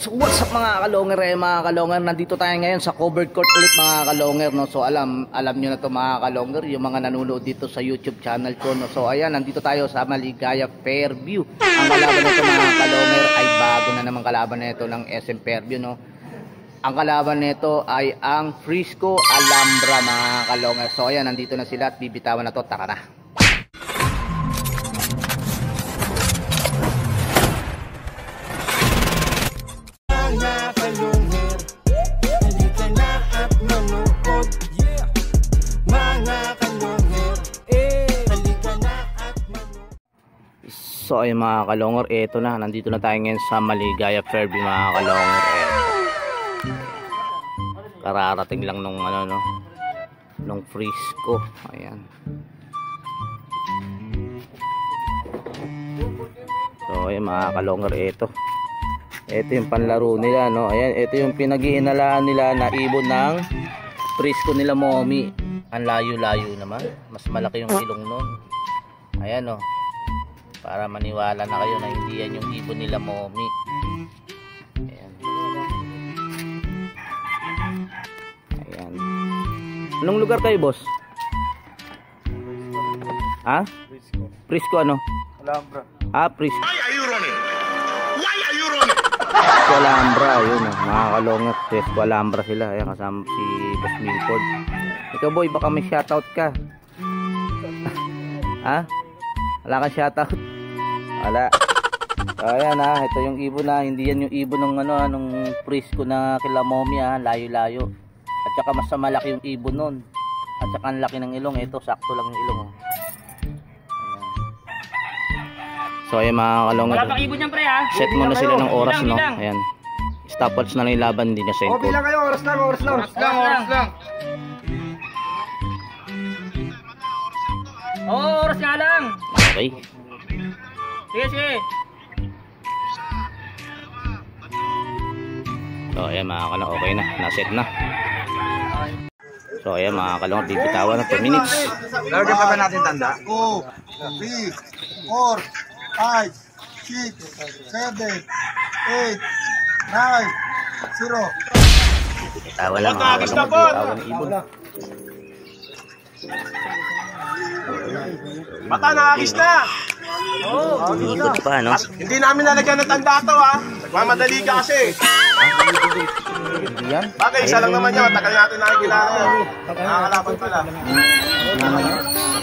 So what's up mga kalonger, mga kalonger, nandito tayo ngayon sa covered court ulit mga kalonger, no? So alam nyo na to mga kalonger, yung mga nanonood dito sa YouTube channel ko, no? So ayan, nandito tayo sa Maligaya Fairview. Ang kalaban nito mga kalonger ay bago na naman kalaban nito ng SM Fairview, no? Ang kalaban nito ay ang Frisco Alhambra mga kalonger. So ayan, nandito na sila at bibitawan na to, tara na. So ay mga kalonger, eto na, nandito na tayo ngayon sa Maligaya Fairview mga kalonger. Kararating lang nung nung Frisco. Ayan. So ay mga kalonger, eto yung panlaro nila, no? Ayan, ito yung pinag-iinalaan nila na ibon ng Frisco nila Momi. Ang layo-layo naman, mas malaki yung ilong nun. Ayan, no, para maniwala na kayo na hindi yan yung ibon nila Momi. Ayan. Ayan. Anong lugar kayo, boss? Ha? Frisco. Frisco ano? Alhambra. Ah, Frisco. Why are you running? Why are you running? Frisco Alhambra, yun oh. Mga kalongat, Frisco Alhambra sila. Ayan, kasama si Boss Milford. Ikaw boy, baka may shoutout ka. Ha? Wala kang shoutout? Wala. So, ayan ha, ito yung ibon na, hindi yan yung ibon ng nung Frisco na kila Momi ha, layo-layo. At saka mas malaki yung ibon nun. At saka ang laki ng ilong, ito sakto lang yung ilong oh. So ayan mga kalongat, wala pang ibon yan pre ha. set muna sila ng oras, no? Ayan, stopwatch na lang yung laban, hindi na O, sengko. bilang kayo, oras lang. Oras lang. Oo, oras nga lang. Okay. Sige. So ayan mga kalongat, okay na, naset na. So ayan mga kalongat, bibitawan na 2 minutes. Lagyan pa ba natin tanda? 2, 3, 4, 5, 6, 7, 8, 9, 0. Bibitawan lang mga kalongat, bibitawan ng ibon. Mata, nakakis na! Ikot pa, no? Hindi namin nalagyan ng tanda to ha. Nagmamadali ka kasi. Hindi yan. Bagay, isa lang naman yan. Matagal natin nakikilala yan. Nakakalaban pala.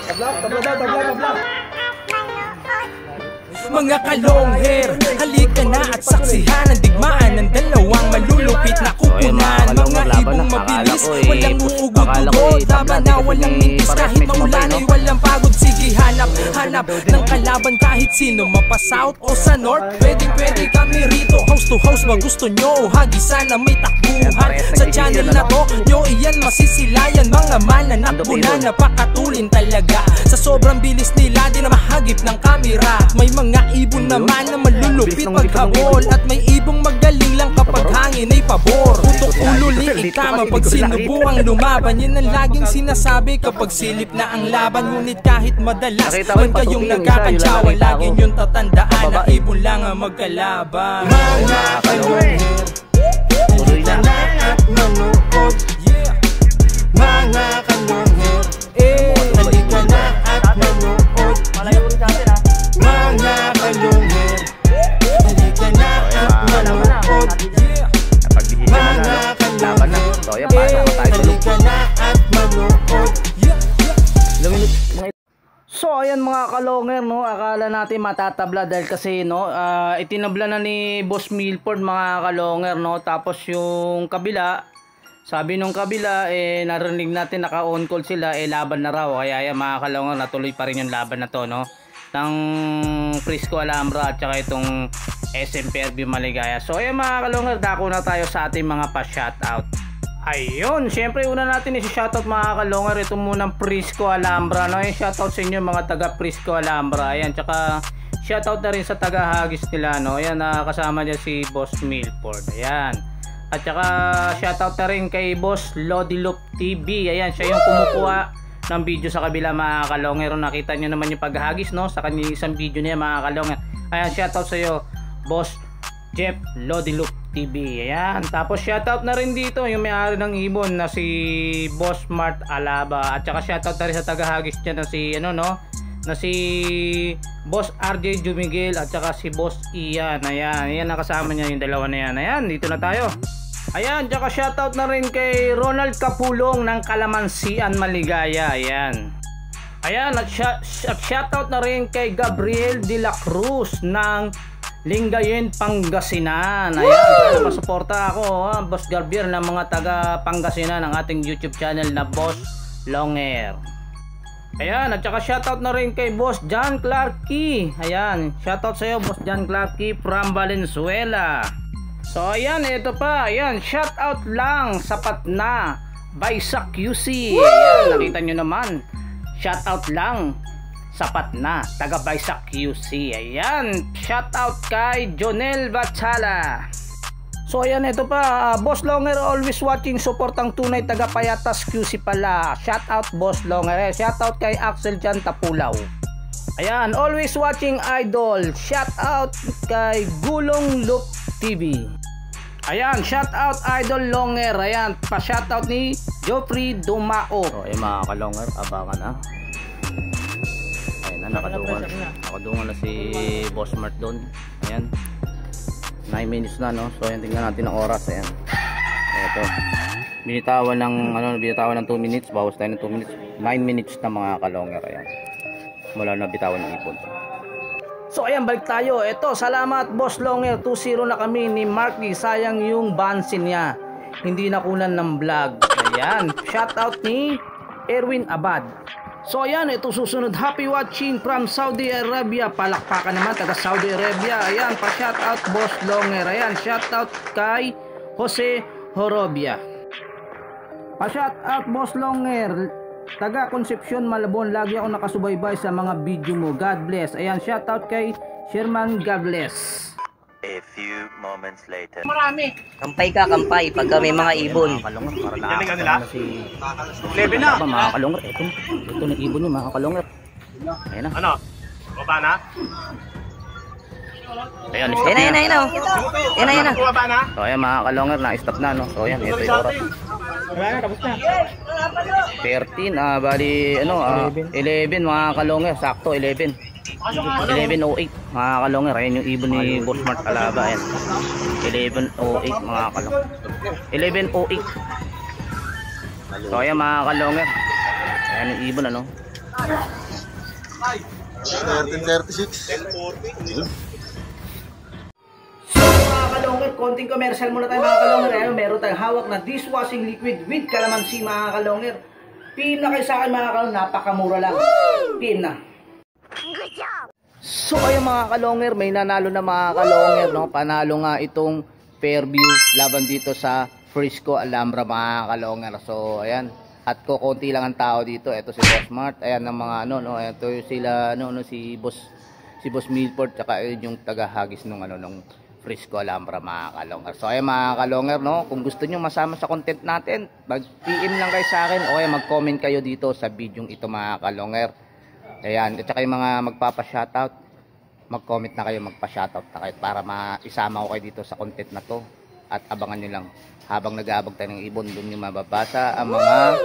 Tabla. Mga kalongher, halika na at saksihan ang digmaan ng dalawang malulupit na kupunan. Mga ibong mabilis, walang uugod-ugod, laban na walang mintis kahit maulan ay walang pagod. Sige hanap ng kalaban kahit sino, mapa-south o sa north, pwede kami rito. House to house, magusto nyo, hagisan na may takbuhan. Sa channel na to, nyo iyan masisilayan. Mga mananakbo na napakatulin talaga. Sa sobrang bilis nila, di na mahagip ng kamera. May mga ibon naman na malulupit paghabol, at may ibong magaling lang kapag hangin ay pabor. Putok ulo liig tama pag sinubuang lumaban. Yan ang laging sinasabi kapag silip na ang laban. Ngunit kahit madalas man kayong nagkakantsawa, lagi nyong tatandaan na ibon lang ang magkalaban. Mga kalongher, halika na at manood. Mga kalongher, halika na at manood. Mga kalongher, halika na at manood. Mga kalongher, halika na at manood. So ayan mga kalonger, no, akala natin matatabla dahil kasi no, itinabla na ni Boss Milford mga kalonger, no. Tapos yung kabila, sabi nung kabila narinig natin naka-on call sila, laban na raw. Kaya ayan mga kalonger, natuloy pa rin yung laban na to, no, ng Frisco Alhambra at saka itong SM Fairview Maligaya. So ayan mga kalonger, dako na tayo sa ating mga pa-shoutout. Ayun, syempre una natin i-shoutout mga kalonger, ito munang Frisco Alhambra, no? Yung shoutout sa inyo mga taga Frisco Alhambra. Ayan, tsaka shoutout na rin sa taga Hagis nila, no? Ayan, kasama niya si Boss Milford. Ayan. At tsaka shoutout na rin kay Boss Lodilup TV. Ayan, siya yung kumukuha ng video sa kabila mga kalongero. Nakita nyo naman yung paghagis, no, sa kanyang isang video niya mga kalongero. Ayan, shoutout sa iyo Boss Jeff Lodilup TV. Ayan. Tapos shoutout na rin dito yung may-ari ng ibon na si Boss Mart Alaba. At saka shoutout na rin sa tagahagis dyan na si na si Boss RJ Jumigel at saka si Boss Ian. Ayan. Ayan nakasama niya yung dalawa na yan. Ayan. Dito na tayo. Ayan. Tsaka shoutout na rin kay Ronald Kapulong ng Kalamansian, Maligaya. Ayan. Ayan. At shoutout na rin kay Gabriel de la Cruz ng Lingayen, Pangasinan. Ayan, sana masuporta ako, Boss Garbier, ng mga taga Pangasinan ng ating YouTube channel na Boss Longer. Ayan, at saka shoutout na rin kay Boss John Clarky. Ayan, shoutout sa iyo, Boss John Clarky from Valenzuela. So ayan, ito pa. Ayan, shoutout lang, sapat na by sa QC. Ayan, nakita nyo naman. Shoutout lang, sapat na, taga Baysak QC. Ayan, shoutout kay Jonel Bachala. So ayan, ito pa, Boss Longer always watching, suportang tunay, taga Payatas QC pala. Shoutout Boss Longer. Shoutout kay Axel Jan Tapulaw. Ayan, always watching idol. Shoutout kay Gulong Loop TV. Ayan, shoutout idol Longer. Ayan, pa shoutout ni Joffrey Dumao. So ayan mga ka-Longer, abangan na. Nakadungan na si Boss Mart doon. Ayan, 9 minutes na, no? So ayan, tingnan natin ang oras. Ayan, ito, binitawan ng 2 minutes, bawas tayo ng 2 minutes. 9 minutes na mga ka-Longer. Ayan, mula na bitawan ng ipon. So ayan, balik tayo. Ito, salamat Boss Longer. 2-0 na kami ni Marky. Sayang yung bansin niya, hindi nakunan ng vlog. Ayan, shoutout ni Erwin Abad. So ayan, ito susunod. Happy watching from Saudi Arabia. Palakpakan naman, taga Saudi Arabia. Ayan, pa shoutout Boss Longer. Ayan, shoutout kay Jose Horobia. Pa shoutout Boss Longer, taga Concepcion, Malabon. Lagi ako nakasubaybay sa mga video mo. God bless. Ayan, shoutout kay Sherman. God bless. A few moments later. Marami. Kampay ka, kampay pagka may mga ibon. Mga ka-Longer, para Galing nila? si 11 na. mga ka-Longer. Ito na ibon niya, mga ka-Longer. Ayan na. Ano? Baba na? Ayan, Yan na, yan na, yan na. Yan na, yan na. Baba na? so ayan mga ka-Longer, na-stop na, no? So ayan, ito yung oras. Wala na, tapos na. 13, bali, 11 mga ka-Longer, sakto, 11. 11:08 mga ka-Longer. Ayan yung ibon ni Boss Mart Alaba. Ayan, 11:08 mga ka-Longer. 11:08. So ayan mga ka-Longer, ayan yung ibon, 13:36. So mga ka-Longer, konting commercial muna tayo mga ka-Longer. Ayan, meron tayong hawak na dishwashing liquid with calamansi mga ka-Longer. PM na kayo sa akin mga ka-Longer, napakamura lang. PM na. So ayun mga ka-Longer, may nanalo na mga ka-Longer, no? Panalo nga itong Fairview laban dito sa Frisco Alhambra mga ka-Longer. So ayan, at konti lang ang tao dito. Ito si Boss Mart, ayan ng mga ito sila si Boss Milford, tsaka yung taga-hagis nung Frisco Alhambra mga ka-Longer. So ayan mga ka-Longer, no? Kung gusto niyo masama sa content natin, mag-PM lang kayo sa akin o kaya mag-comment kayo dito sa video ito mga ka-Longer. Ayan, at saka yung mga magpapa-shoutout, mag-comment na kayo, magpa-shoutout na kayo para maisama ko kayo dito sa content na to. At abangan nyo lang, habang nag-aabag tayo ng ibon, doon nyo mababasa ang mga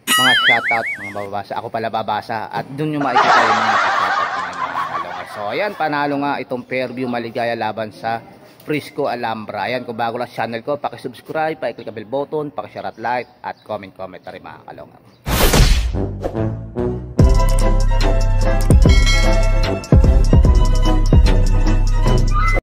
shoutout, mga mababasa. Ako pala babasa, at doon nyo makikita yung mga shoutout ng mga ka-Longer. So ayan, panalo nga itong Fairview Maligaya laban sa Frisco Alhambra. Ayan, kung bago lang sa channel ko, pakisubscribe, pakiclick ang bell button, pakishare at like, at comment na rin mga ka-Longer.